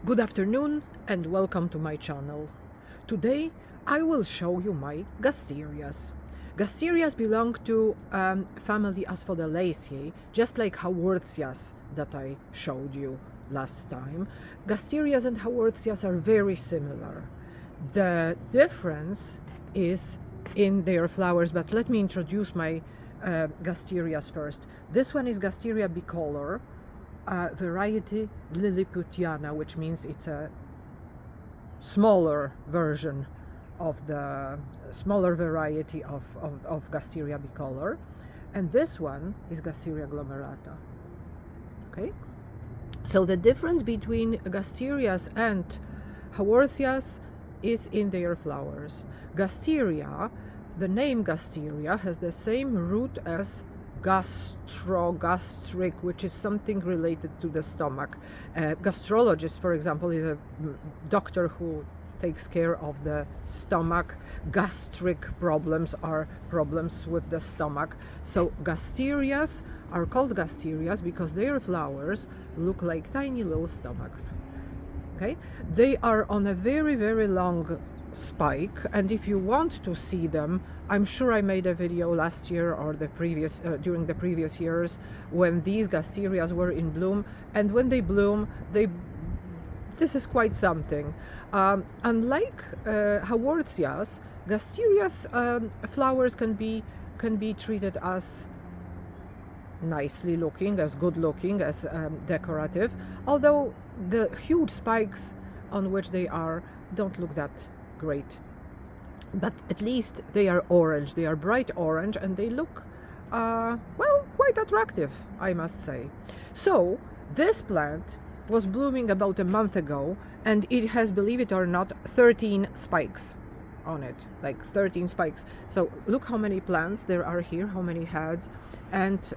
Good afternoon and welcome to my channel. Today I will show you my Gasterias. Gasterias belong to family Asphodelaceae, just like Haworthias that I showed you last time. Gasterias and Haworthias are very similar. The difference is in their flowers, but let me introduce my Gasterias first. This one is Gasteria bicolor, variety liliputiana, which means it's a smaller version of the smaller variety of Gasteria bicolor. And this one is Gasteria glomerata. Okay, so the difference between Gasterias and Haworthias is in their flowers. Gasteria, the name Gasteria has the same root as gastric, which is something related to the stomach. Gastrologist, for example, is a doctor who takes care of the stomach. Gastric problems are problems with the stomach. So Gasterias are called Gasterias because their flowers look like tiny little stomachs. Okay, they are on a very, very long spike, and if you want to see them, I'm sure I made a video last year or the previous during the previous years when these Gasterias were in bloom, and when they bloom, this is quite something. Unlike Haworthias, Gasterias flowers can be treated as nicely looking, as good looking, as decorative, although the huge spikes on which they are don't look that great. But at least they are orange, they are bright orange, and they look well, quite attractive, I must say. So this plant was blooming about a month ago, and it has, believe it or not, 13 spikes on it, like 13 spikes. So look how many plants there are here, how many heads, and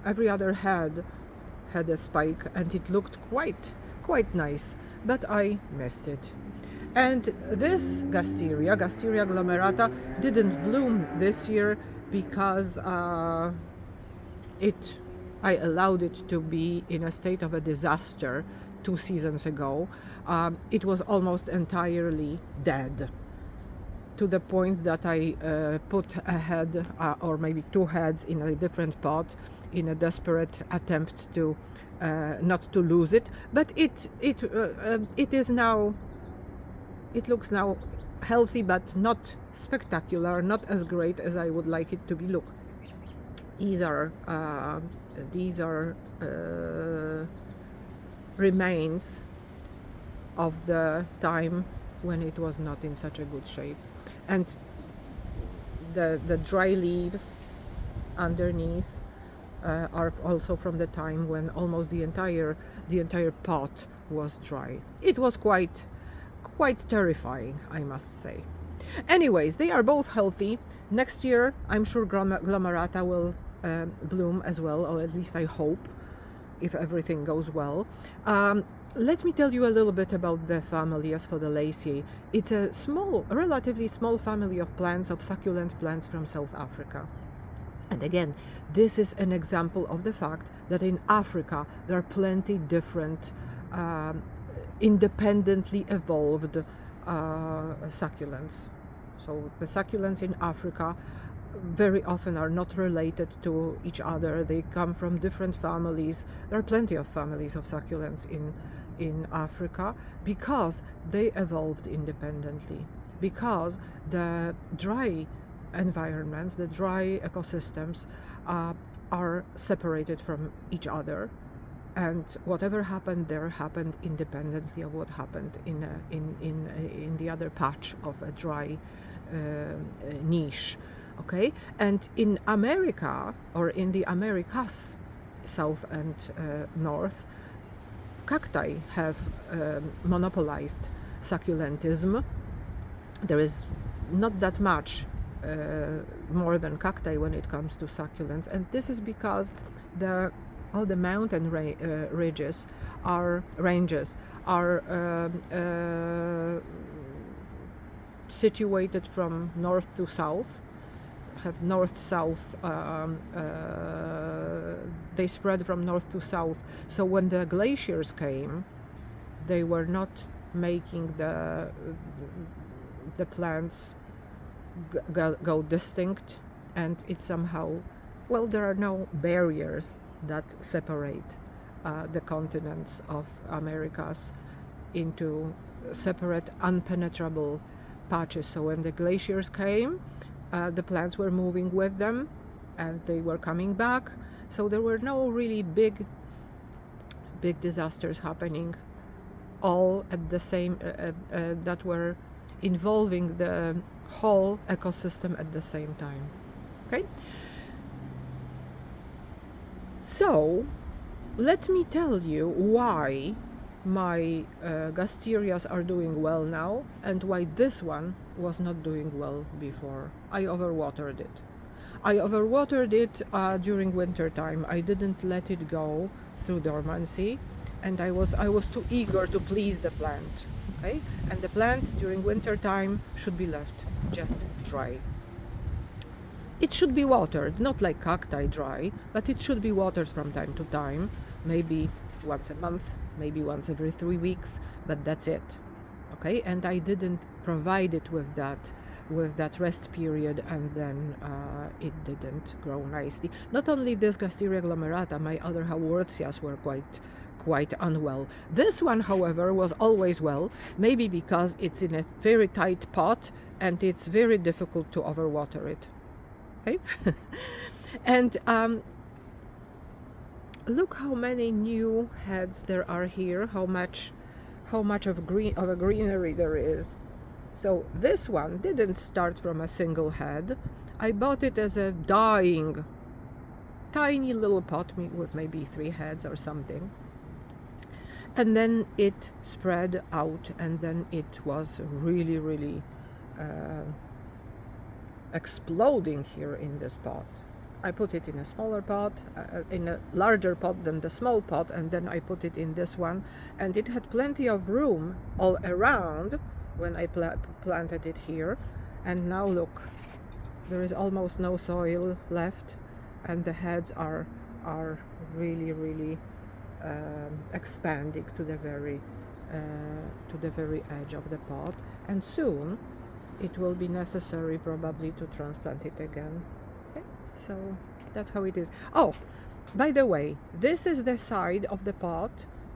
every other head had a spike, and it looked quite nice, but I missed it. And this Gasteria glomerata, didn't bloom this year because I allowed it to be in a state of a disaster 2 seasons ago. It was almost entirely dead, to the point that I put a head or maybe 2 heads in a different pot in a desperate attempt to not to lose it. But it is now. It looks now healthy, but not spectacular, not as great as I would like it to be. Look, these are remains of the time when it was not in such a good shape, and the dry leaves underneath are also from the time when almost the entire pot was dry. It was quite terrifying, I must say. Anyways, they are both healthy. Next year, I'm sure glomerata will bloom as well, or at least I hope, if everything goes well. Let me tell you a little bit about the family Asphodelaceae. It's a relatively small family of plants, of succulent plants from South Africa. And again, this is an example of the fact that in Africa there are plenty different independently evolved succulents. So the succulents in Africa very often are not related to each other. They come from different families. There are plenty of families of succulents in Africa because they evolved independently, because the dry environments, the dry ecosystems are separated from each other. And whatever happened there happened independently of what happened in the other patch of a dry niche. Okay, and in America, or in the Americas, south and north, cacti have monopolized succulentism. There is not that much more than cacti when it comes to succulents, and this is because all the mountain ranges are situated from north to south, have north-south, they spread from north to south. So when the glaciers came, they were not making the plants go distinct, and it somehow, well, there are no barriers that separate the continents of Americas into separate unpenetrable patches. So when the glaciers came, the plants were moving with them and they were coming back, so there were no really big disasters happening all at the same that were involving the whole ecosystem at the same time. Okay, so let me tell you why my Gasterias are doing well now and why this one was not doing well before. I overwatered it. I overwatered it during winter time. I didn't let it go through dormancy, and I was too eager to please the plant. Okay, and the plant during winter time should be left just dry. It should be watered, not like cacti dry, but it should be watered from time to time, maybe once a month, maybe once every 3 weeks, but that's it. Okay, and I didn't provide it with that rest period, and then it didn't grow nicely. Not only this Gasteria glomerata, my other Haworthias were quite unwell. This one, however, was always well, maybe because it's in a very tight pot and it's very difficult to overwater it. Okay, and look how many new heads there are here. How much of a greenery there is. So this one didn't start from a single head. I bought it as a dying, tiny little pot with maybe 3 heads or something. And then it spread out, and then it was really exploding here in this pot. I put it in a smaller pot, in a larger pot than the small pot, and then I put it in this one, and it had plenty of room all around when I planted it here. And now look, there is almost no soil left, and the heads are really expanding to the very edge of the pot, and soon it will be necessary probably to transplant it again. Okay? So that's how it is. Oh, by the way, this is the side of the pot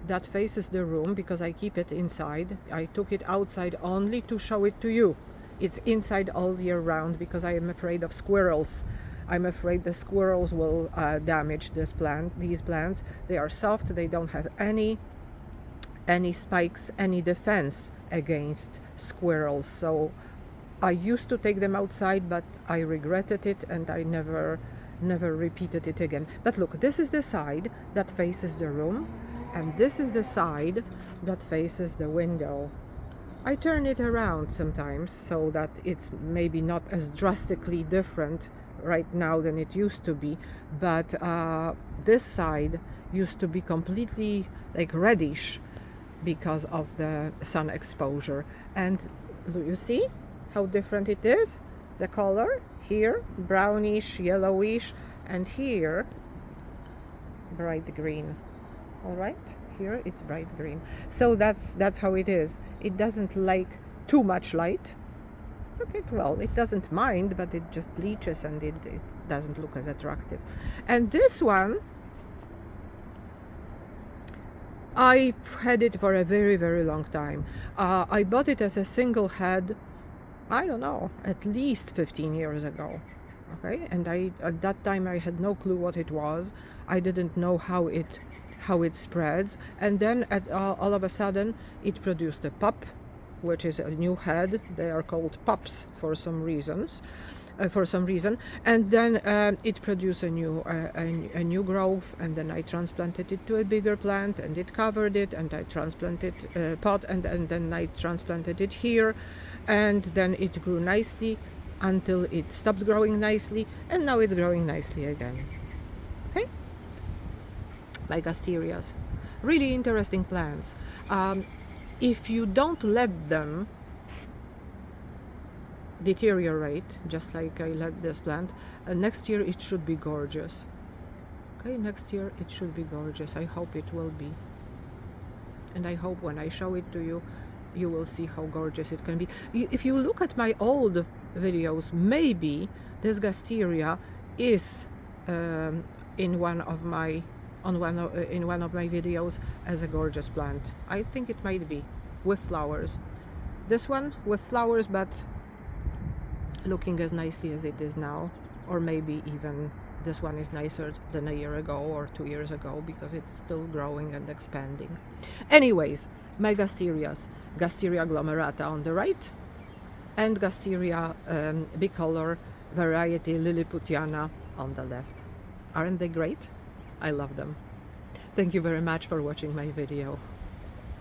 that faces the room, because I keep it inside. I took it outside only to show it to you. It's inside all year round because I am afraid of squirrels. I'm afraid the squirrels will damage these plants. They are soft, they don't have any spikes, any defense against squirrels. So I used to take them outside, but I regretted it, and I never repeated it again. But look, this is the side that faces the room, and this is the side that faces the window. I turn it around sometimes so that it's maybe not as drastically different right now than it used to be, but this side used to be completely like reddish because of the sun exposure. And you see how different it is? The color here, brownish, yellowish, and here, bright green. All right, here it's bright green. So that's how it is. It doesn't like too much light. Okay, well, it doesn't mind, but it just bleaches and it doesn't look as attractive. And this one, I've had it for a very long time. I bought it as a single head, I don't know, at least 15 years ago. Okay, and at that time I had no clue what it was. I didn't know how it spreads, and then all of a sudden it produced a pup, which is a new head. They are called pups for some reason, and then it produced a new growth, and then I transplanted it to a bigger plant, and it covered it, and I transplanted pot, and then I transplanted it here, and then it grew nicely until it stopped growing nicely, and now it's growing nicely again. Okay, my Gasterias, really interesting plants. If you don't let them deteriorate, just like I let this plant, next year it should be gorgeous. Okay, next year it should be gorgeous. I hope it will be. And I hope when I show it to you, you will see how gorgeous it can be. If you look at my old videos, maybe this Gasteria is in one of my videos as a gorgeous plant. I think it might be with flowers. This one with flowers, but looking as nicely as it is now, or maybe even this one is nicer than a year ago or 2 years ago, because it's still growing and expanding. Anyways, my Gasterias, Gasteria glomerata on the right, and Gasteria bicolor variety liliputiana on the left. Aren't they great? I love them. Thank you very much for watching my video.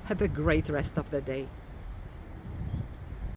Have a great rest of the day.